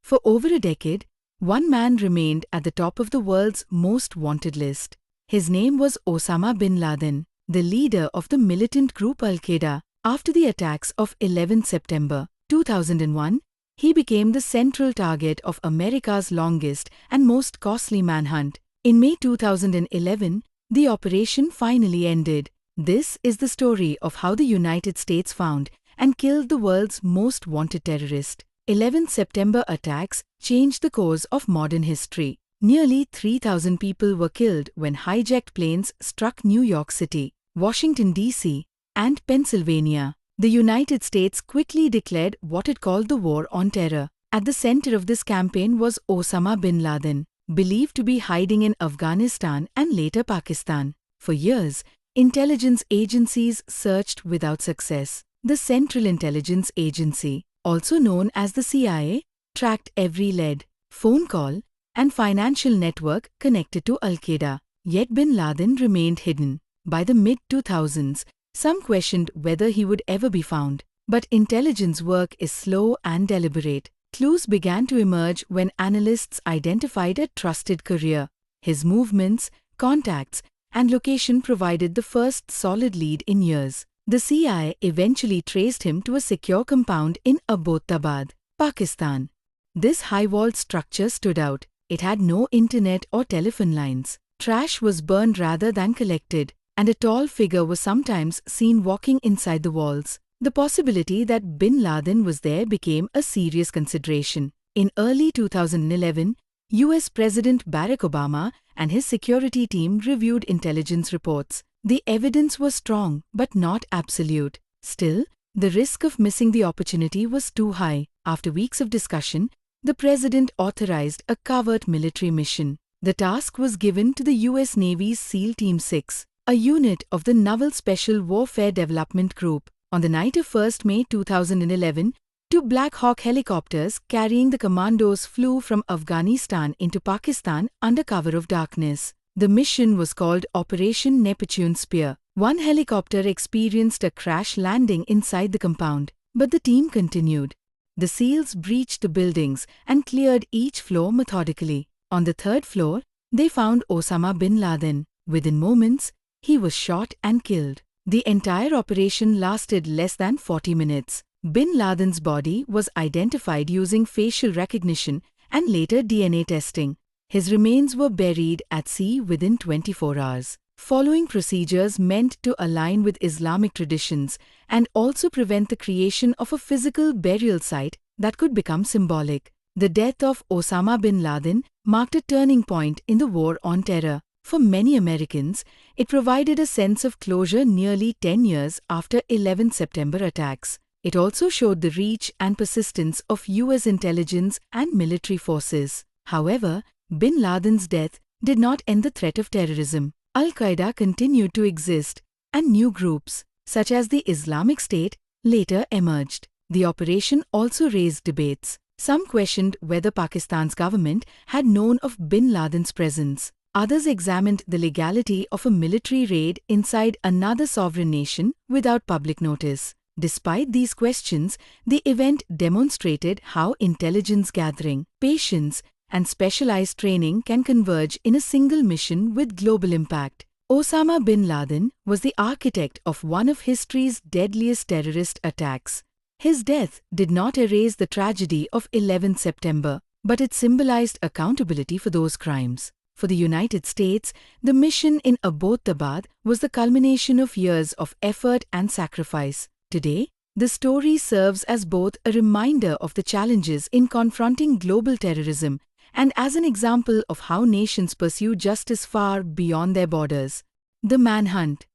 For over a decade, one man remained at the top of the world's most wanted list. His name was Osama bin Laden, the leader of the militant group Al-Qaeda. After the attacks of 11 September 2001, he became the central target of America's longest and most costly manhunt. In May 2011, the operation finally ended. This is the story of how the United States found and killed the world's most wanted terrorist. 11 September attacks changed the course of modern history. Nearly 3,000 people were killed when hijacked planes struck New York City, Washington, D.C., and Pennsylvania. The United States quickly declared what it called the War on Terror. At the center of this campaign was Osama bin Laden, believed to be hiding in Afghanistan and later Pakistan. For years, intelligence agencies searched without success. The Central Intelligence Agency, also known as the CIA, tracked every lead, phone call, and financial network connected to Al-Qaeda. Yet bin Laden remained hidden. By the mid-2000s, some questioned whether he would ever be found. But intelligence work is slow and deliberate. Clues began to emerge when analysts identified a trusted courier. His movements, contacts, and location provided the first solid lead in years. The CIA eventually traced him to a secure compound in Abbottabad, Pakistan. This high-walled structure stood out. It had no internet or telephone lines. Trash was burned rather than collected, and a tall figure was sometimes seen walking inside the walls. The possibility that bin Laden was there became a serious consideration. In early 2011, US President Barack Obama and his security team reviewed intelligence reports. The evidence was strong but not absolute. Still, the risk of missing the opportunity was too high. After weeks of discussion, the president authorized a covert military mission. The task was given to the US Navy's SEAL Team 6, a unit of the Naval Special Warfare Development Group. On the night of 1 May 2011, two Black Hawk helicopters carrying the commandos flew from Afghanistan into Pakistan under cover of darkness. The mission was called Operation Neptune Spear. One helicopter experienced a crash landing inside the compound, but the team continued. The SEALs breached the buildings and cleared each floor methodically. On the third floor, they found Osama bin Laden. Within moments, he was shot and killed. The entire operation lasted less than 40 minutes. Bin Laden's body was identified using facial recognition and later DNA testing. His remains were buried at sea within 24 hours. Following procedures meant to align with Islamic traditions and also prevent the creation of a physical burial site that could become symbolic. The death of Osama bin Laden marked a turning point in the war on terror. For many Americans, it provided a sense of closure nearly 10 years after 11 September attacks. It also showed the reach and persistence of US intelligence and military forces. However, bin Laden's death did not end the threat of terrorism. Al-Qaeda continued to exist, and new groups, such as the Islamic State, later emerged. The operation also raised debates. Some questioned whether Pakistan's government had known of bin Laden's presence. Others examined the legality of a military raid inside another sovereign nation without public notice. Despite these questions, the event demonstrated how intelligence gathering, patience, and specialized training can converge in a single mission with global impact. Osama bin Laden was the architect of one of history's deadliest terrorist attacks. His death did not erase the tragedy of 11 September, but it symbolized accountability for those crimes. For the United States, the mission in Abbottabad was the culmination of years of effort and sacrifice. Today, the story serves as both a reminder of the challenges in confronting global terrorism and as an example of how nations pursue justice far beyond their borders. The manhunt.